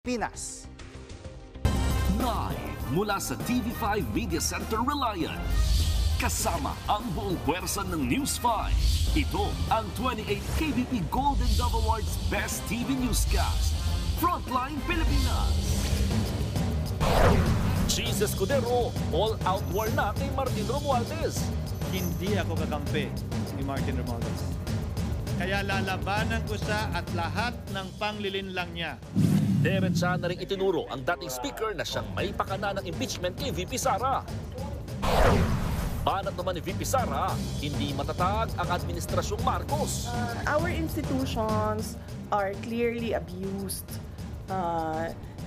Pinas. Live mula sa TV5 Media Center Reliant. Kasama ang buong pwersa ng News 5. Ito ang 28 KBP Golden Dove Awards Best TV Newscast. Frontline Pilipinas. Cheese Escudero, all-out war na kay Martin Romualdez. Hindi ako kakampi ni Martin Romualdez. Kaya lalabanan ko siya at lahat ng panglilinlang niya. Diretsa na rin itinuro ang dating speaker na siyang may pakana ng impeachment kay VP Sara. Banat naman ni VP Sara, hindi matatag ang Administrasyong Marcos. Our institutions are clearly abused.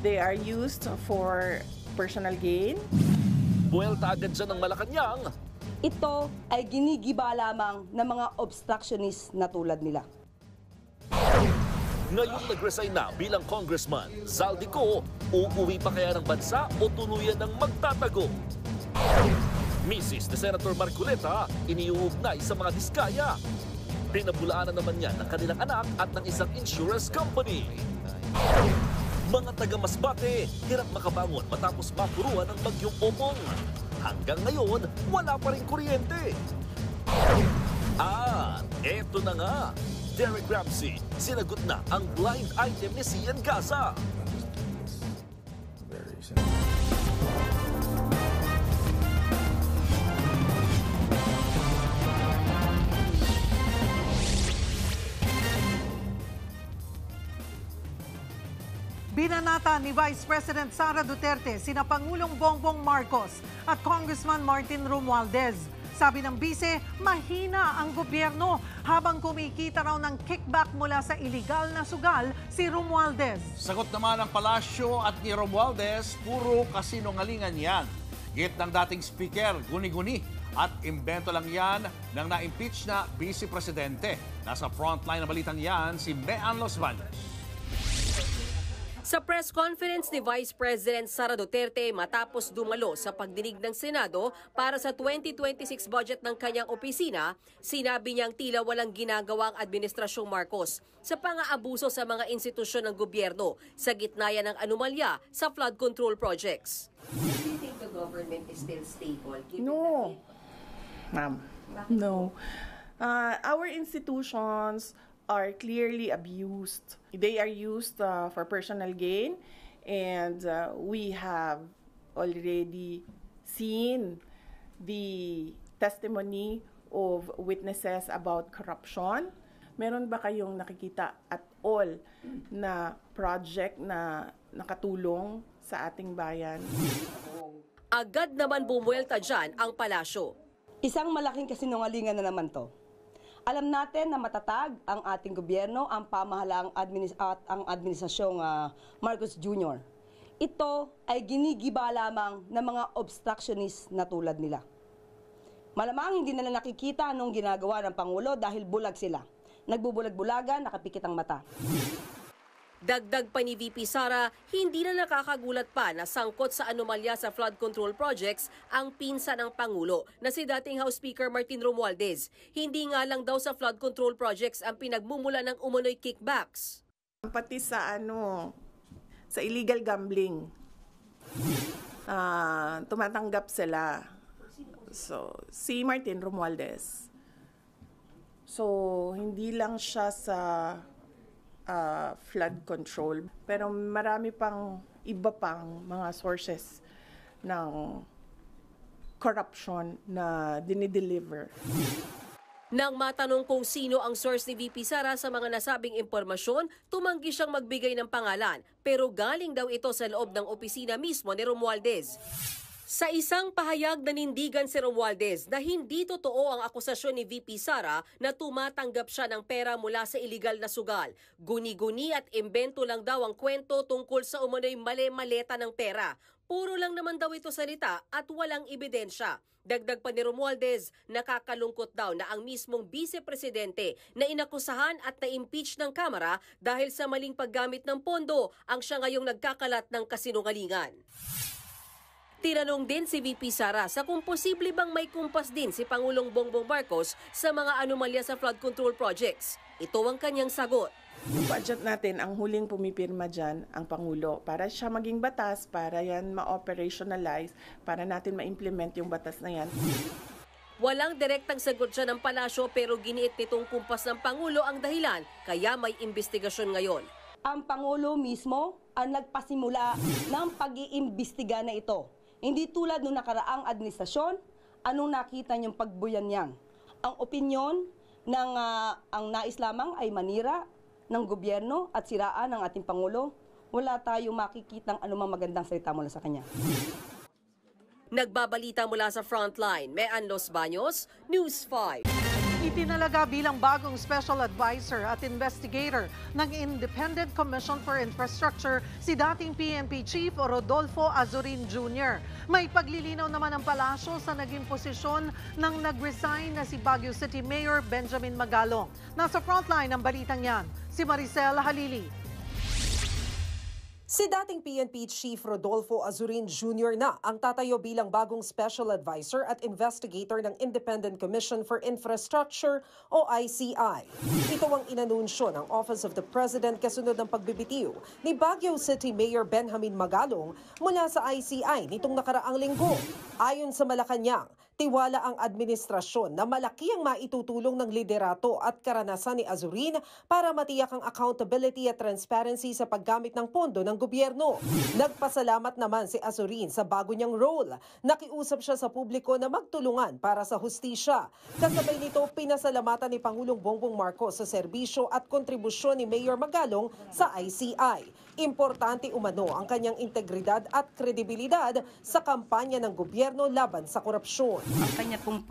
They are used for personal gain. Buwelta agad siya ng Malacanang. Ito ay ginigiba lamang ng mga obstructionist na tulad nila. Ngayong nag-resign na bilang congressman, Zaldico, uuwi pa kaya ng bansa o tuluyan ng magtatago? Mrs. ni Senator Marcoleta, iniuugnay sa mga diskaya. Pinabulaanan naman niya ng kanilang anak at ng isang insurance company. Mga taga-Masbate, hirap makabangon matapos mapuruan ng bagyong Omong. Hanggang ngayon, wala pa rin kuryente. At eto na nga, Derek Ramsey, sinagot na ang blind item ni Sian Gaza. Binanata ni Vice President Sara Duterte sina Pangulong Bongbong Marcos at Congressman Martin Romualdez. Sabi ng bise, mahina ang gobyerno habang kumikita raw ng kickback mula sa iligal na sugal si Romualdez. Sagot naman ng palasyo at ni Romualdez, puro kasinungalingan yan. Git ng dating speaker, guni-guni at imbento lang yan ng na-impeach na vice presidente. Nasa frontline na balitan yan si Mean Los Baños. Sa press conference ni Vice President Sara Duterte matapos dumalo sa pagdinig ng Senado para sa 2026 budget ng kanyang opisina, sinabi niyang tila walang ginagawa ang Administrasyong Marcos sa pang-aabuso sa mga institusyon ng gobyerno sa gitna yan ng anomalya sa flood control projects. Do you think the government is still stable? No. Ma'am, no. Our institutions are clearly abused. They are used for personal gain, and we have already seen the testimony of witnesses about corruption. Meron ba kayong nakikita at all na project na nakatulong sa ating bayan? Agad naman bumuelta dyan ang palasyo. Isang malaking kasinungalingan na naman to. Alam natin na matatag ang ating gobyerno, ang pamahalaang at ang administrasyong Marcos Jr. Ito ay ginigiba lamang ng mga obstructionist na tulad nila. Malamang hindi nila nakikita anong ginagawa ng Pangulo dahil bulag sila. Nagbubulag-bulagan, nakapikit ang mata. Dagdag pa ni VP Sara, hindi na nakakagulat pa na sangkot sa anomalya sa flood control projects ang pinsa ng Pangulo na si dating House Speaker Martin Romualdez. Hindi nga lang daw sa flood control projects ang pinagmumula ng umunoy kickbacks. Pati sa sa illegal gambling. Tumatanggap sila. So, si Martin Romualdez. So, hindi lang siya sa flood control. Pero marami pang iba pang mga sources ng corruption na dinideliver. Nang matanong kung sino ang source ni VP Sara sa mga nasabing impormasyon, tumanggi siyang magbigay ng pangalan. Pero galing daw ito sa loob ng opisina mismo ni Romualdez. Sa isang pahayag nanindigan si Romualdez na hindi totoo ang akusasyon ni VP Sara na tumatanggap siya ng pera mula sa iligal na sugal. Guni-guni at imbento lang daw ang kwento tungkol sa umano'y mali-maleta ng pera. Puro lang naman daw ito salita at walang ebidensya. Dagdag pa ni Romualdez, nakakalungkot daw na ang mismong vice-presidente na inakusahan at na-impeach ng Kamara dahil sa maling paggamit ng pondo ang siya ngayong nagkakalat ng kasinungalingan. Tinanong din si VP Sara sa kung posible bang may kumpas din si Pangulong Bongbong Marcos sa mga anomalya sa flood control projects. Ito ang kanyang sagot. Yung budget natin, ang huling pumipirma dyan, ang Pangulo, para siya maging batas, para yan ma-operationalize, para natin ma-implement yung batas na yan. Walang direktang sagot siya ng palasyo pero giniit nitong kumpas ng Pangulo ang dahilan kaya may investigasyon ngayon. Ang Pangulo mismo ang nagpasimula ng pag-iimbestiga na ito. Hindi tulad nung nakaraang administrasyon, anong nakita niyong pagbuyan niyang. Ang opinyon ng ang nais lamang ay manira ng gobyerno at siraan ng ating Pangulo, wala tayong makikitang anumang magandang salita mula sa kanya. Nagbabalita mula sa Frontline, Mean Los Baños, News 5. Itinalaga bilang bagong special advisor at investigator ng Independent Commission for Infrastructure si dating PNP Chief Rodolfo Azurin Jr. May paglilinaw naman ang palasyo sa naging posisyon ng nag-resign na si Baguio City Mayor Benjamin Magalong. Nasa Frontline ang balitang yan, si Maricel Halili. Si dating PNP Chief Rodolfo Azurin Jr. na ang tatayo bilang bagong Special Advisor at Investigator ng Independent Commission for Infrastructure o ICI. Ito ang inanunsyo ng Office of the President kasunod ng pagbibitiw ni Baguio City Mayor Benjamin Magalong mula sa ICI nitong nakaraang linggo. Ayon sa Malacanang, tiwala ang administrasyon na malaki ang maitutulong ng liderato at karanasan ni Azurin para matiyak ang accountability at transparency sa paggamit ng pondo ng gobyerno. Nagpasalamat naman si Azurin sa bago niyang role. Nakiusap siya sa publiko na magtulungan para sa hustisya. Kasabay nito, pinasalamatan ni Pangulong Bongbong Marcos sa serbisyo at kontribusyon ni Mayor Magalong sa ICI. Importante umano ang kanyang integridad at kredibilidad sa kampanya ng gobyerno laban sa korupsyon. Ang kanya pong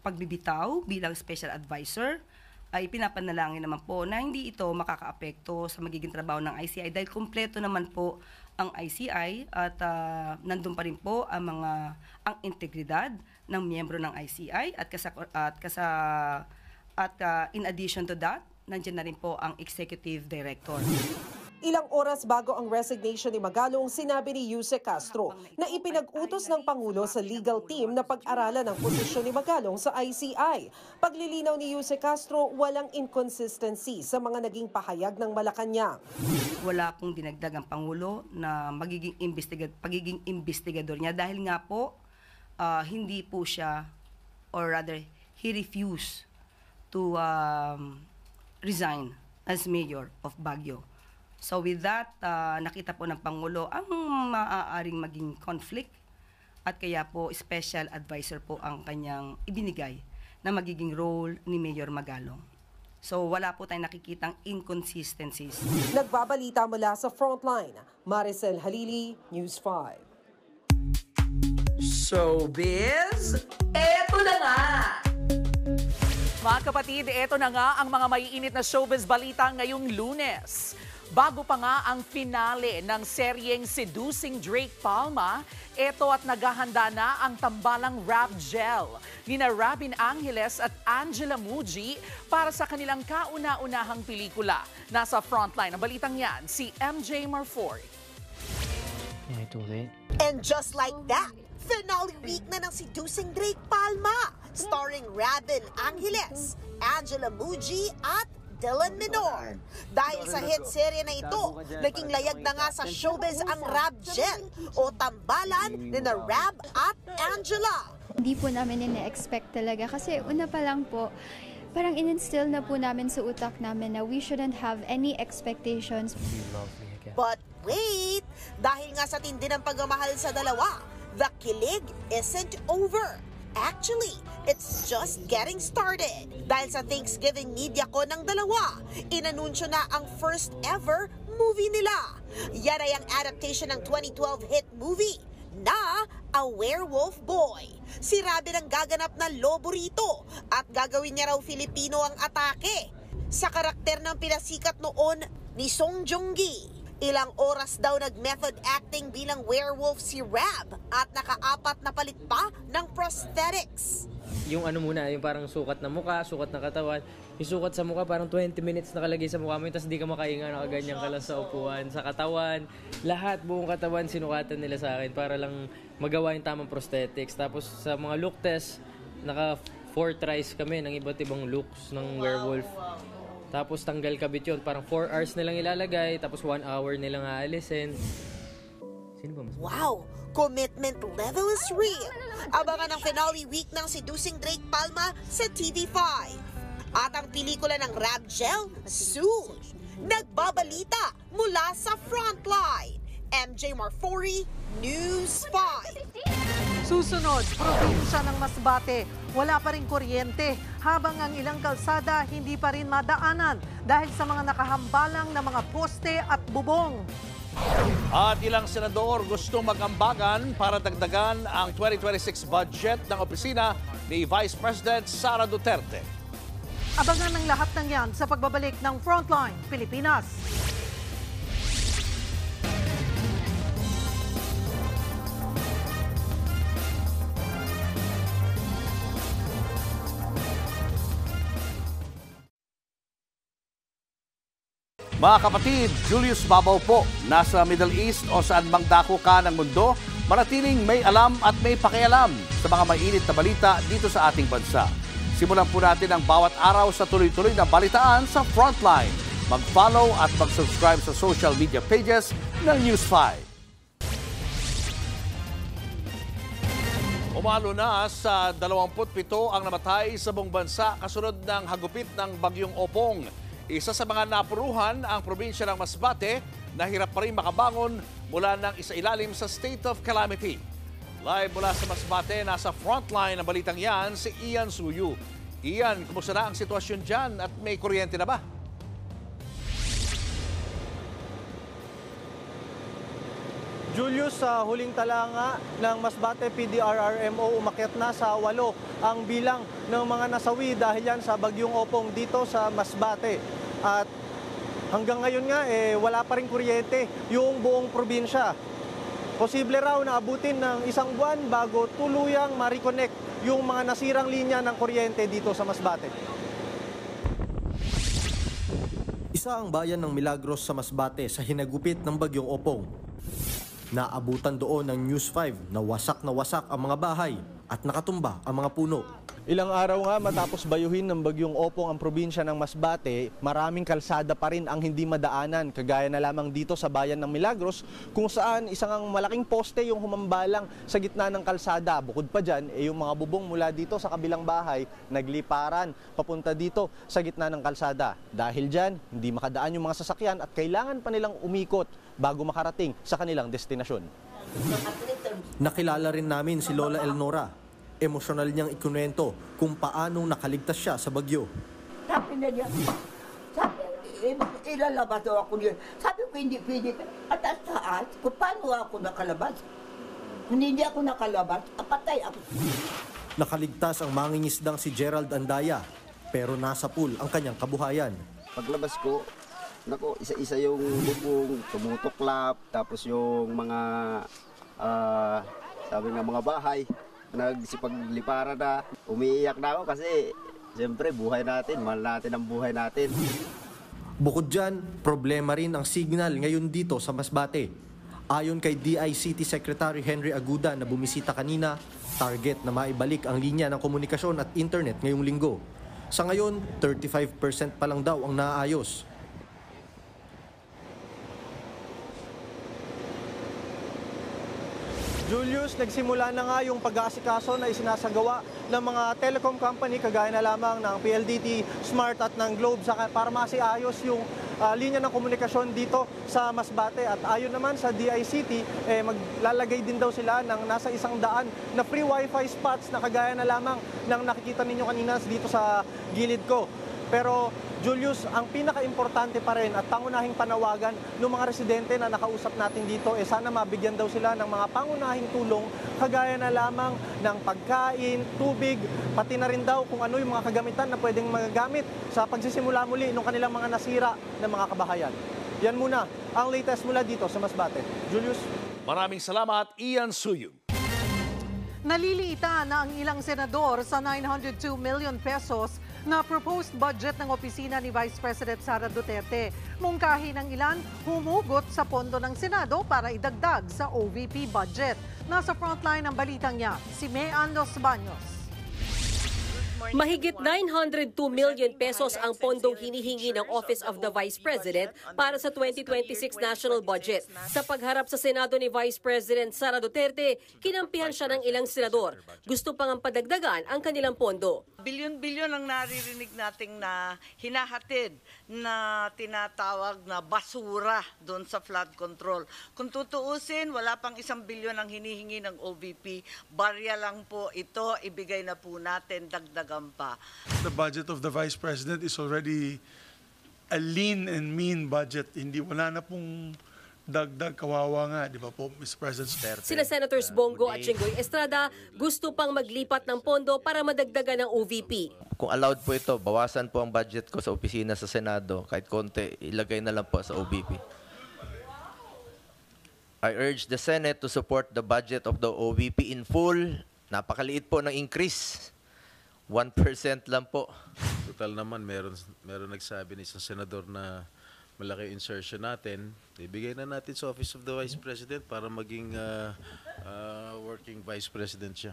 pagbibitaw bilang special advisor ay pinapanalangin naman po na hindi ito makakaapekto sa magiging trabaho ng ICI dahil kumpleto naman po ang ICI at nandun pa rin po ang integridad ng miyembro ng ICI at in addition to that, nandiyan na rin po ang executive director. Ilang oras bago ang resignation ni Magalong, sinabi ni Yuse Castro na ipinag-utos ng Pangulo sa legal team na pag-aralan ang posisyon ni Magalong sa ICI. Paglilinaw ni Yuse Castro, walang inconsistency sa mga naging pahayag ng Malacanang. Wala pong dinagdag ang Pangulo na pagiging investigador niya dahil nga po hindi po siya, or rather he refused to resign as mayor of Baguio. So with that, nakita po ng Pangulo ang maaaring maging conflict at kaya po special advisor po ang kanyang ibinigay na magiging role ni Mayor Magalong. So wala po tayong nakikitang inconsistencies. Nagbabalita mula sa Frontline, Maricel Halili, News 5. Showbiz, eto na nga! Mga kapatid, eto na nga ang mga maiinit na showbiz balita ngayong Lunes. Bago pa nga ang finale ng seryeng Seducing Drake Palma, eto at naghahanda na ang tambalang rap gel nina Robin Angeles at Angela Muji para sa kanilang kauna-unahang pelikula. Nasa Frontline ng balitang yan, si MJ Marfori. And just like that, finale week na ng Seducing Drake Palma, starring Robin Angeles, Angela Muji at Dylan Menor. Dahil sa hit serye na ito, naging layag na nga sa showbiz ang rap gel o tambalan ni na Rab at Angela. Hindi po namin ina-expect talaga kasi una pa lang po, parang in-instill na po namin sa utak namin na we shouldn't have any expectations. But wait, dahil nga sa tindi ng pagmamahal sa dalawa, the kilig isn't over. Actually, it's just getting started. Dahil sa Thanksgiving media ko ng dalawa, inanunsyo na ang first ever movie nila. Yan ay ang adaptation ng 2012 hit movie na A Werewolf Boy. Si Robin ang gaganap na lobo rito at gagawin niya raw Filipino ang atake sa karakter ng pinasikat noon ni Song Joong-gi. Ilang oras daw nag-method acting bilang werewolf si Rab at nakaapat na palit pa ng prosthetics. Yung muna, yung parang sukat na mukha, sukat na katawan. Yung sukat sa mukha, parang 20 minutes nakalagay sa mukha mo, tapos di ka makahinga, nakaganyan ka lang sa upuan. Sa katawan, lahat, buong katawan, sinukatan nila sa akin para lang magawa yung tamang prosthetics. Tapos sa mga look test, naka 4 tries kami ng iba't ibang looks ng werewolf. Tapos tanggal kabit yun. Parang 4 hours nilang ilalagay, tapos 1 hour nilang aalisin. Sino ba mas? Wow! Commitment level is real. Abangan ang finale week ng Seducing Drake Palma sa TV5. At ang pelikula ng Rab Gel, soon. Nagbabalita mula sa Frontline. MJ Marfori, News 5. Susunod, probinsya ng Masbate. Wala pa rin kuryente habang ang ilang kalsada hindi pa rin madaanan dahil sa mga nakahambalang na mga poste at bubong. At ilang senador gusto mag-ambagan para dagdagan ang 2026 budget ng opisina ni Vice President Sara Duterte. Abangan ng lahat ng yan sa pagbabalik ng Frontline Pilipinas. Mga kapatid, Julius Babaw po, nasa Middle East o saan mang dako ka ng mundo, manatiling may alam at may pakialam sa mga mainit na balita dito sa ating bansa. Simulan po natin ang bawat araw sa tuloy-tuloy na balitaan sa Frontline. Mag-follow at mag-subscribe sa social media pages ng News 5. Umalo na sa 27 ang namatay sa buong bansa kasunod ng hagupit ng Bagyong Opong. Isa sa mga napuruhan ang probinsya ng Masbate na hirap pa rin makabangon mula ng isailalim sa state of calamity. Live mula sa Masbate, nasa frontline ng balitang yan si Ian Suyu. Ian, kumusta na ang sitwasyon dyan at may kuryente na ba? Julius, sa huling talanga ng Masbate PDRRMO, umakyat na sa 8 ang bilang ng mga nasawi dahil yan sa Bagyong Opong dito sa Masbate. At hanggang ngayon nga, wala pa rin kuryente yung buong probinsya. Posible raw na abutin ng 1 buwan bago tuluyang ma-reconnect yung mga nasirang linya ng kuryente dito sa Masbate. Isa ang bayan ng Milagros sa Masbate sa hinagupit ng Bagyong Opong. Naabutan doon ng News 5 na wasak ang mga bahay at nakatumba ang mga puno. Ilang araw nga matapos bayuhin ng Bagyong Opong ang probinsya ng Masbate, maraming kalsada pa rin ang hindi madaanan, kagaya na lamang dito sa bayan ng Milagros kung saan isang malaking poste yung humambalang sa gitna ng kalsada. Bukod pa dyan, yung mga bubong mula dito sa kabilang bahay nagliparan papunta dito sa gitna ng kalsada. Dahil dyan, hindi makadaan yung mga sasakyan at kailangan pa nilang umikot bago makarating sa kanilang destinasyon. Nakilala rin namin si Lola Elnora. Emosyonal niyang ikunwento kung paano nakaligtas siya sa bagyo. Sabi na niya, ilalabas daw ako niya. Sabi ko, hindi pwede. At taas, kung paano ako nakalabas? Kung hindi ako nakalabas, patay ako. Nakaligtas ang mangingisdang si Gerald Andaya, pero nasa pool ang kanyang kabuhayan. Paglabas ko, nako, isa-isa yung bubong, tumutuklap, tapos yung mga, sabi nga mga bahay, nagsipagliparan na. Umiiyak na ako kasi siyempre buhay natin, mahal natin ang buhay natin. Bukod dyan, problema rin ang signal ngayon dito sa Masbate. Ayon kay DICT Secretary Henry Aguda na bumisita kanina, target na maibalik ang linya ng komunikasyon at internet ngayong linggo. Sa ngayon, 35% pa lang daw ang naayos. Julius, nagsimula na nga yung pag-aasikaso na isinasagawa ng mga telecom company kagaya na lamang ng PLDT, Smart at ng Globe para masiayos yung linya ng komunikasyon dito sa Masbate. At ayon naman sa DICT, maglalagay din daw sila ng nasa 100 na free wifi spots na kagaya na lamang ng nakikita ninyo kanina dito sa gilid ko. Pero Julius, ang pinaka-importante pa rin at pangunahing panawagan ng mga residente na nakausap natin dito, sana mabigyan daw sila ng mga pangunahing tulong kagaya na lamang ng pagkain, tubig, pati na rin daw kung ano yung mga kagamitan na pwedeng magagamit sa pagsisimula muli ng kanilang mga nasira na mga kabahayan. Yan muna ang latest mula dito sa Masbate. Julius? Maraming salamat, Ian Suyu. Naliliita na ang ilang senador sa 902 million pesos na proposed budget ng opisina ni Vice President Sara Duterte. Mungkahi ng ilan, humugot sa pondo ng Senado para idagdag sa OVP budget. Nasa frontline ng balitang niya, si Mean Los Baños. Mahigit 902 million pesos ang pondong hinihingi ng Office of the Vice President para sa 2026 national budget. Sa pagharap sa Senado ni Vice President Sara Duterte, kinampihan siya ng ilang senador. Gusto pang padagdagan ang kanilang pondo. Bilyon-bilyon ang naririnig nating na hinahatid na tinatawag na basura doon sa flood control. Kung tutuusin, wala pang 1 bilyon ang hinihingi ng OVP. Barya lang po ito, ibigay na po natin, dagdagan pa. The budget of the Vice President is already a lean and mean budget. Wala na pong dagdag, kawawa nga, di ba po, Mr. President? Sila Senators Bongo at Jinggoy Estrada gusto pang maglipat ng pondo para madagdagan ng OVP. Kung allowed po ito, bawasan po ang budget ko sa opisina sa Senado. Kahit konti, ilagay na lang po sa OVP. I urge the Senate to support the budget of the OVP in full. Napakaliit po ng increase. 1% lang po. Total naman, meron nagsabi ni isang senador na malaki insertion natin. Ibigay na natin sa Office of the Vice President para maging working Vice President siya.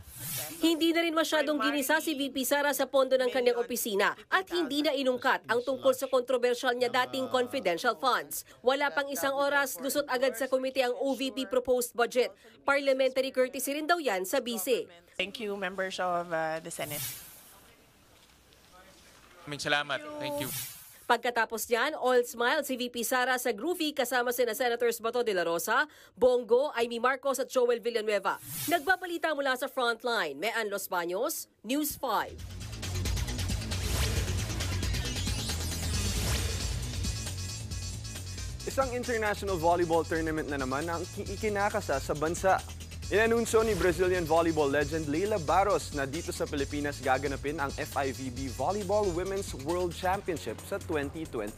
Hindi na rin masyadong ginisa si VP Sara sa pondo ng kanyang opisina at hindi na inungkat ang tungkol sa kontrobersyal niya dating confidential funds. Wala pang 1 oras, lusot agad sa komite ang OVP proposed budget. Parliamentary courtesy rin daw yan sa BICE. Thank you, members of the Senate. Salamat. Thank you. Pagkatapos niyan, all smile si VP Sara sa groovy kasama sina Senators Bato de la Rosa, Bongo, Amy Marcos at Joel Villanueva. Nagbabalita mula sa Frontline, Mean Los Baños, News 5. Isang international volleyball tournament na naman ang ikinakasa sa bansa. Inanunsyo ni Brazilian volleyball legend Leila Barros na dito sa Pilipinas gaganapin ang FIVB Volleyball Women's World Championship sa 2029.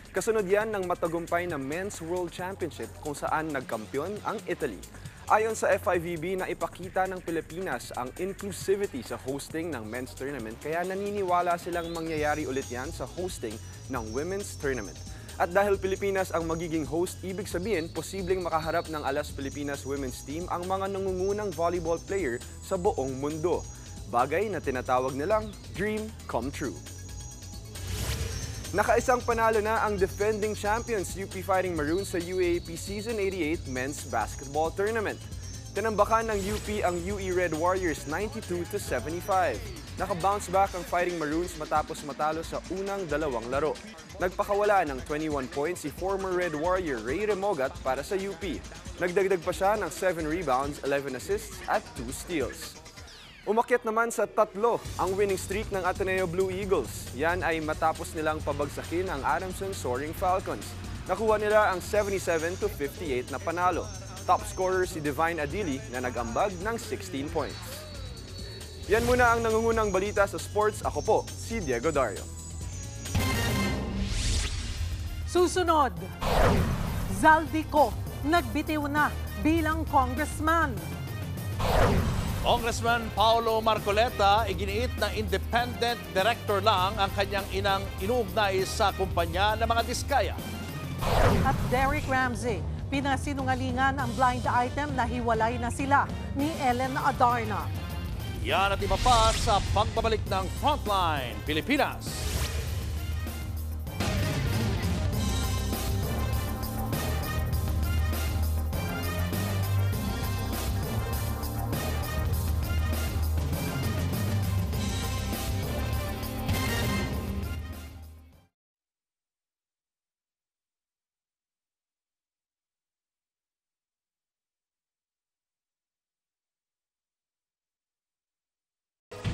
Kasunod yan ng matagumpay na Men's World Championship kung saan nagkampiyon ang Italy. Ayon sa FIVB, na ipakita ng Pilipinas ang inclusivity sa hosting ng men's tournament kaya naniniwala silang mangyayari ulit yan sa hosting ng women's tournament. At dahil Pilipinas ang magiging host, ibig sabihin, posibleng makaharap ng Alas Pilipinas Women's Team ang mga nangungunang volleyball player sa buong mundo. Bagay na tinatawag nilang dream come true. Nakaisang panalo na ang defending champions UP Fighting Maroons sa UAAP Season 88 Men's Basketball Tournament. Tinambakan ng UP ang UE Red Warriors 92-75. Naka-bounce back ang Fighting Maroons matapos matalo sa unang 2 laro. Nagpakawala ng 21 points si former Red Warrior Ray Remogat para sa UP. Nagdagdag pa siya ng 7 rebounds, 11 assists at 2 steals. Umakyat naman sa 3 ang winning streak ng Ateneo Blue Eagles. Yan ay matapos nilang pabagsakin ang Adamson Soaring Falcons. Nakuha nila ang 77-58 na panalo. Top scorer si Divine Adili na nag-ambag ng 16 points. Yan muna ang nangungunang balita sa sports. Ako po, si Diego Dario. Susunod, Zaldico nagbitiw na bilang congressman. Congressman Paolo Marcoleta iginiit na independent director lang ang kanyang inang inuugnay sa kumpanya ng mga diskaya. At Derek Ramsey, pinasinungalingan ang blind item na hiwalay na sila ni Ellen Adarna. Yan at iba pa sa pagbabalik ng Frontline Pilipinas.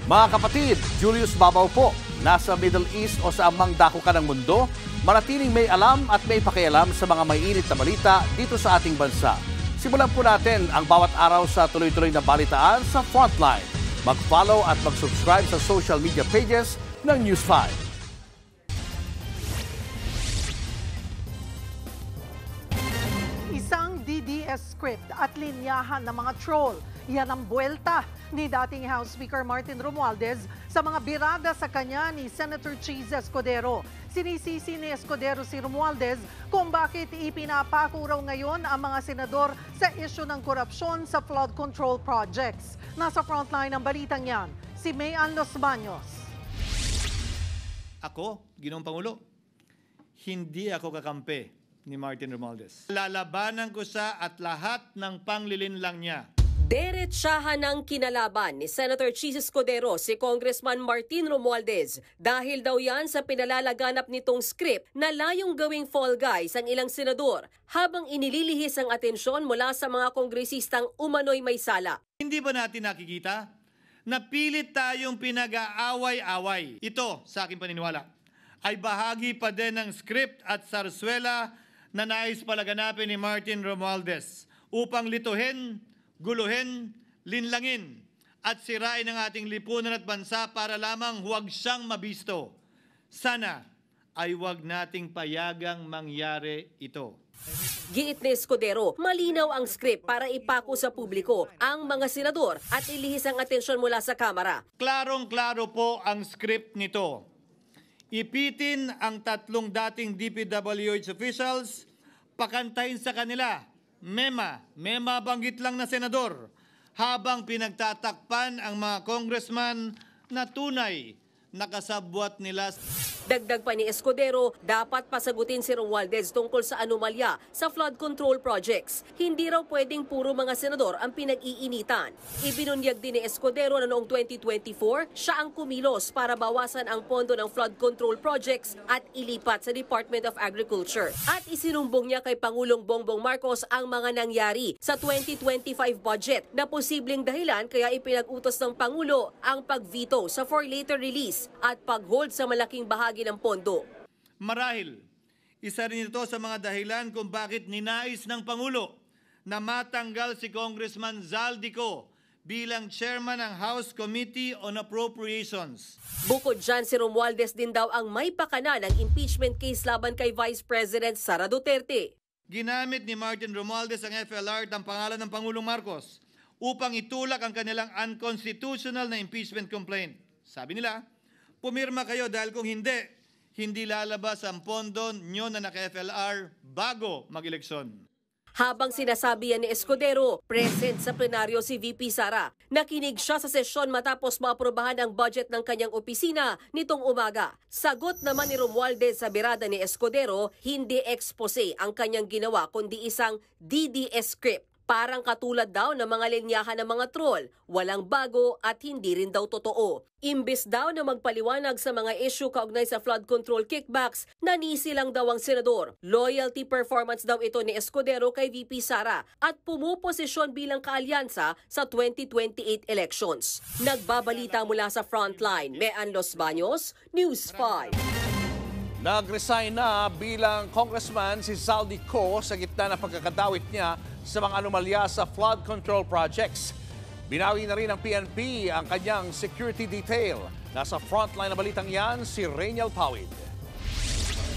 Mga kapatid, Julius Babaw po. Nasa Middle East o sa amang dako ka ng mundo, manatiling may alam at may pakialam sa mga maiinit na balita dito sa ating bansa. Simulan po natin ang bawat araw sa tuloy-tuloy na balitaan sa Frontline. Mag-follow at mag-subscribe sa social media pages ng News 5. Isang DDS script at linyahan ng mga troll. Yan ang buwelta ni dating House Speaker Martin Romualdez sa mga birada sa kanya ni Senator Cheese Escudero. Sinisisi ni Escudero si Romualdez kung bakit ipinapako raw ngayon ang mga senador sa isyu ng korupsyon sa flood control projects. Nasa frontline ng balitang yan, si Mean Los Baños. Ako, Ginoong Pangulo, hindi ako kakampi ni Martin Romualdez. Lalabanan ko siya at lahat ng panglilinlang niya. Derechahan ng kinalaban ni Senator Chis Escudero si Congressman Martin Romualdez dahil daw yan sa pinalalaganap nitong script na layong gawing fall guys ang ilang senador habang inililihis ang atensyon mula sa mga kongresistang umano'y may sala. Hindi ba natin nakikita na pilit tayong pinag-aaway-away? Ito, sa aking paniniwala, ay bahagi pa din ng script at sarswela na nais palaganapin ni Martin Romualdez upang lituhin, guluhin, linlangin at sirain ang ating lipunan at bansa para lamang huwag siyang mabisto. Sana ay huwag nating payagang mangyari ito. Giit ni Escudero, malinaw ang script para ipako sa publiko ang mga senador at ilihis ang atensyon mula sa Kamara. Klarong-klaro po ang script nito. Ipitin ang 3 dating DPWH officials, pakantahin sa kanila, mema banggit lang na senador, habang pinagtatakpan ang mga congressman na tunay nakasabwat nila. Dagdag pa ni Escudero, dapat pasagutin si Romualdez tungkol sa anomalya sa flood control projects. Hindi raw pwedeng puro mga senador ang pinag-iinitan. Ibinunyag din ni Escudero na noong 2024, siya ang kumilos para bawasan ang pondo ng flood control projects at ilipat sa Department of Agriculture. At isinumbong niya kay Pangulong Bongbong Marcos ang mga nangyari sa 2025 budget na posibleng dahilan kaya ipinag-utos ng Pangulo ang pag-veto sa for later release at pag-hold sa malaking bahagi ng pondo. Marahil, isa rin ito sa mga dahilan kung bakit ninais ng Pangulo na matanggal si Congressman Zaldico bilang chairman ng House Committee on Appropriations. Bukod dyan, si Romualdez din daw ang may pakana ng impeachment case laban kay Vice President Sara Duterte. Ginamit ni Martin Romualdez ang FLR ng pangalan ng Pangulong Marcos upang itulak ang kanilang unconstitutional na impeachment complaint. Sabi nila, pumirma kayo dahil kung hindi lalabas ang pondo nyo na naka-FLR bago mag-eleksyon. Habang sinasabi yan ni Escudero, present sa plenaryo si VP Sara. Nakinig siya sa sesyon matapos maaprobahan ang budget ng kanyang opisina nitong umaga. Sagot naman ni Romualdez sa birada ni Escudero, hindi expose ang kanyang ginawa kundi isang DDS script. Parang katulad daw ng mga linyahan ng mga troll, walang bago at hindi rin daw totoo. Imbes daw na magpaliwanag sa mga issue kaugnay sa flood control kickbacks, nanisi lang daw ang senador. Loyalty performance daw ito ni Escudero kay VP Sara at pumuposisyon bilang kaalyansa sa 2028 elections. Nagbabalita mula sa Frontline, Mean Los Baños, News 5. Nag-resign na bilang congressman si Zaldico sa gitna ng pagkakadawit niya sa mga anomalya sa flood control projects. Binawi na rin ng PNP ang kanyang security detail. Nasa frontline na balitang yan, si Rainiel Pawid.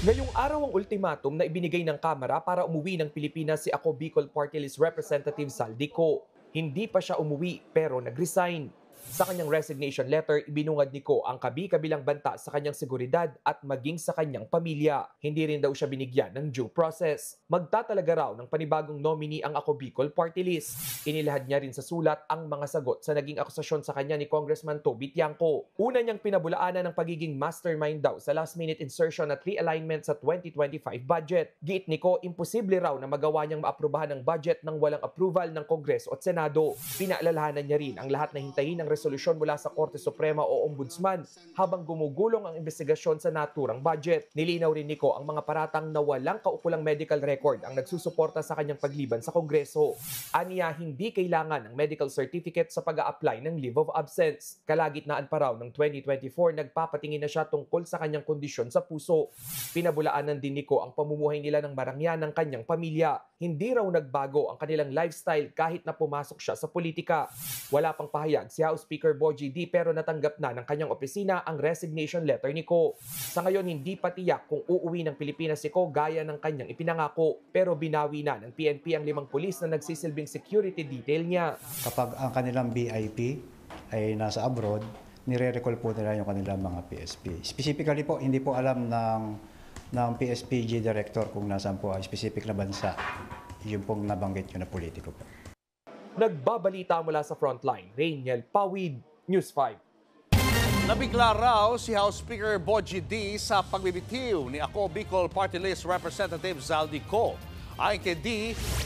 Ngayong araw ang ultimatum na ibinigay ng Kamara para umuwi ng Pilipinas si Ako Bicol Party List Representative Zaldico. Hindi pa siya umuwi pero nag-resign. Sa kanyang resignation letter, ibinungad ni Ko ang kabi-kabilang banta sa kanyang seguridad at maging sa kanyang pamilya. Hindi rin daw siya binigyan ng due process. Magtatalaga raw ng panibagong nominee ang Ako Bicol Party List. Inilahad niya rin sa sulat ang mga sagot sa naging akusasyon sa kanya ni Congressman Toby Tiangco. Una niyang pinabulaanan ng pagiging mastermind daw sa last-minute insertion at realignment sa 2025 budget. Giit ni Ko, imposible raw na magawa niyang maaprubahan ng budget nang walang approval ng Kongreso at Senado. Pinaalalahanan niya rin ang lahat na hintayin ng resolusyon mula sa Korte Suprema o Ombudsman habang gumugulong ang investigasyon sa naturang budget. Nilinaw rin ni Ko ang mga paratang na walang kaukulang medical record ang nagsusuporta sa kanyang pagliban sa Kongreso. Aniya, hindi kailangan ng medical certificate sa pag-a-apply ng leave of absence. Kalagitnaan pa raw ng 2024, nagpapatingin na siya tungkol sa kanyang kondisyon sa puso. Pinabulaanan din ni Ko ang pamumuhay nila ng marangya ng kanyang pamilya. Hindi raw nagbago ang kanilang lifestyle kahit na pumasok siya sa politika. Wala pang pahayag si House Speaker Bogie D pero natanggap na ng kanyang opisina ang resignation letter ni Ko. Sa ngayon, hindi pa tiyak kung uuwi ng Pilipinas si Ko gaya ng kanyang ipinangako. Pero binawi na ng PNP ang 5 pulis na nagsisilbing security detail niya. Kapag ang kanilang BIP ay nasa abroad, nire-recall po nila yung kanilang mga PSP. Specifically po, hindi po alam ng PSPG director kung nasaan po ang specific na bansa. Yung pong nabanggit yun na politiko po. Nagbabalita mula sa Frontline, Rainiel Pawid, News 5. Nabigla raw si House Speaker Bogie D sa pagbibitiw ni Ako Bicol Party List Representative Zaldi Co. Ayon kay D,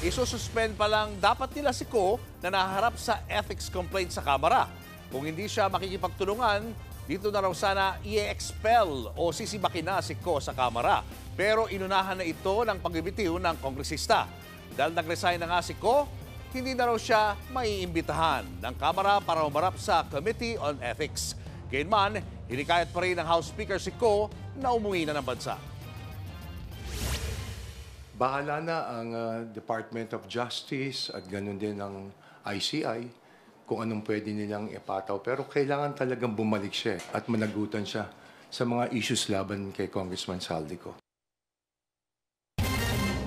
isususpend pa lang dapat nila si Co na naharap sa ethics complaint sa Kamara. Kung hindi siya makikipagtulungan, dito na raw sana i-expel o sisibakin na si Co sa Kamara. Pero inunahan na ito ng pagbibitiw ng kongresista. Dahil nag-resign na nga si Co, hindi na raw siya maiimbitahan ng Kamara para umarap sa Committee on Ethics. Gayunman, hinikayat pa rin ng House Speaker si Co na umuwi na ng bansa. Bahala na ang Department of Justice at ganun din ang ICI kung anong pwede nilang ipataw. Pero kailangan talagang bumalik siya at managutan siya sa mga issues laban kay Congressman Saldico.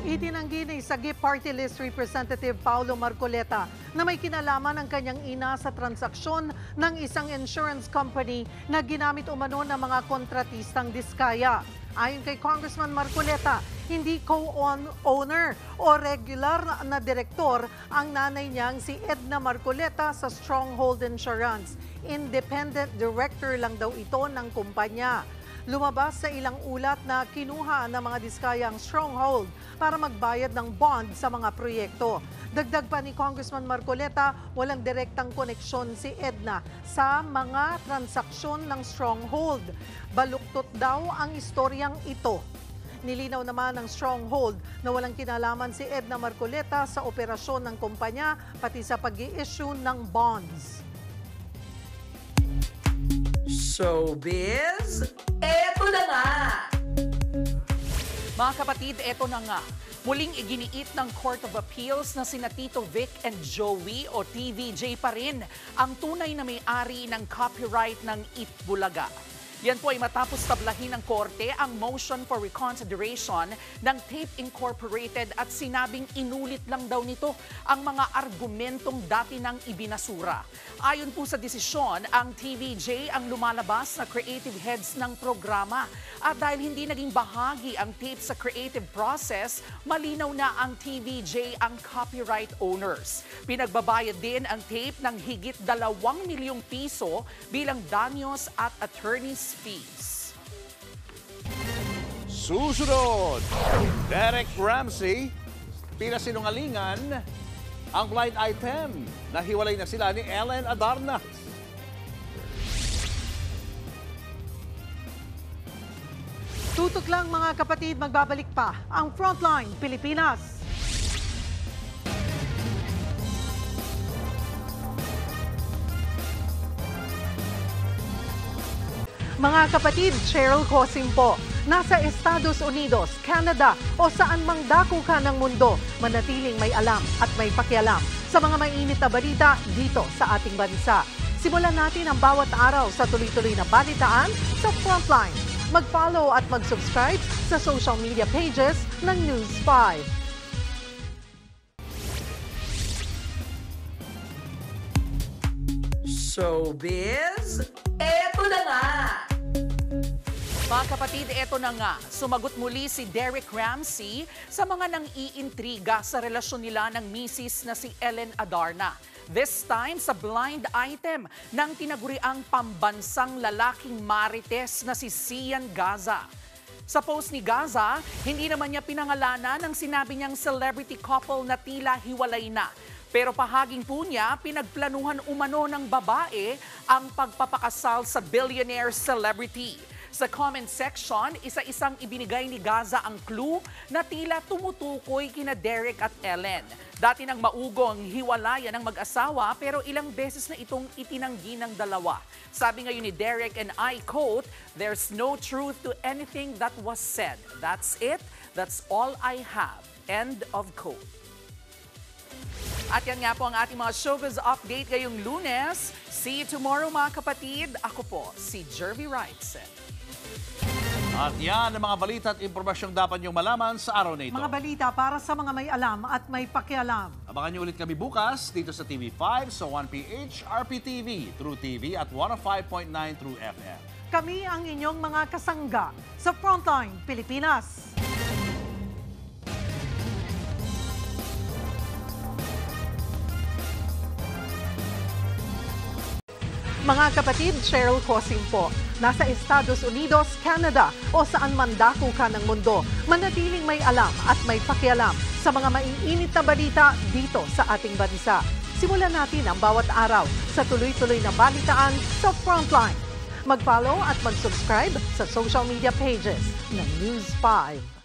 Itinanggi ni Sagip Party List Representative Paulo Marcoleta na may kinalaman ang kanyang ina sa transaksyon ng isang insurance company na ginamit umano ng mga kontratistang diskaya. Ayon kay Congressman Marcoleta, hindi co-owner o regular na direktor ang nanay niyang si Edna Marcoleta sa Stronghold Insurance. Independent director lang daw ito ng kumpanya. Lumabas sa ilang ulat na kinuha ng mga diskayang Stronghold para magbayad ng bond sa mga proyekto. Dagdag pa ni Congressman Marcoleta, walang direktang koneksyon si Edna sa mga transaksyon ng Stronghold. Baluktot daw ang istoryang ito. Nilinaw naman ng Stronghold na walang kinalaman si Edna Marcoleta sa operasyon ng kumpanya pati sa pag-i-issue ng bonds. Showbiz, eto na nga! Mga kapatid, eto na nga. Muling iginiit ng Court of Appeals na sina Tito Vic and Joey o TVJ pa rin ang tunay na may-ari ng copyright ng Itbulaga. Yan po ay matapos tablahin ng korte ang motion for reconsideration ng Tape Incorporated at sinabing inulit lang daw nito ang mga argumentong dati nang ibinasura. Ayon po sa desisyon, ang TVJ ang lumalabas na creative heads ng programa. At dahil hindi naging bahagi ang tape sa creative process, malinaw na ang TVJ ang copyright owners. Pinagbabayad din ang tape ng higit 2 milyong piso bilang danyos at attorney's fees. Susunod, Derek Ramsey, pinasinungalingan ang blind item. Nahiwalay na sila ni Ellen Adarna. Tutok lang mga kapatid, magbabalik pa ang Frontline Pilipinas. Mga kapatid, Cheryl Cosim po. Nasa Estados Unidos, Canada o saan mang dako ka ng mundo, manatiling may alam at may pakialam sa mga mainit na balita dito sa ating bansa. Simulan natin ang bawat araw sa tuloy-tuloy na balitaan sa Frontline. Mag-follow at mag-subscribe sa social media pages ng News 5. Showbiz, eto na nga! Mga kapatid, eto na nga. Sumagot muli si Derek Ramsey sa mga nang-iintriga sa relasyon nila ng misis na si Ellen Adarna. This time sa blind item ng tinaguriang pambansang lalaking marites na si Sian Gaza. Sa post ni Gaza, hindi naman niya pinangalanan ang sinabi niyang celebrity couple na tila hiwalay na. Pero pahaging po niya, pinagplanuhan umano ng babae ang pagpapakasal sa billionaire celebrity. Sa comment section, isa-isang ibinigay ni Gaza ang clue na tila tumutukoy kina Derek at Ellen. Dati nang maugong hiwalayan ng mag-asawa pero ilang beses na itong itinanggi ng dalawa. Sabi ngayon ni Derek, and I quote, "There's no truth to anything that was said. That's it. That's all I have." End of quote. At yan nga po ang ating mga showbiz update ngayong Lunes. See you tomorrow mga kapatid. Ako po si Jervy Wrightson. At yan ang mga balita at impormasyong dapat niyong malaman sa araw na ito. Mga balita para sa mga may alam at may pakialam. Abangan niyo ulit kami bukas dito sa TV5 sa 1PH, RPTV, True TV at 105.9 True FM. Kami ang inyong mga kasangga sa Frontline Pilipinas. Mga kapatid, Cheryl Cosim po. Nasa Estados Unidos, Canada o saan man dako ka ng mundo, manatiling may alam at may pakialam sa mga maiinit na balita dito sa ating bansa. Simulan natin ang bawat araw sa tuloy-tuloy na balitaan sa Frontline. Mag-follow at mag-subscribe sa social media pages ng News 5.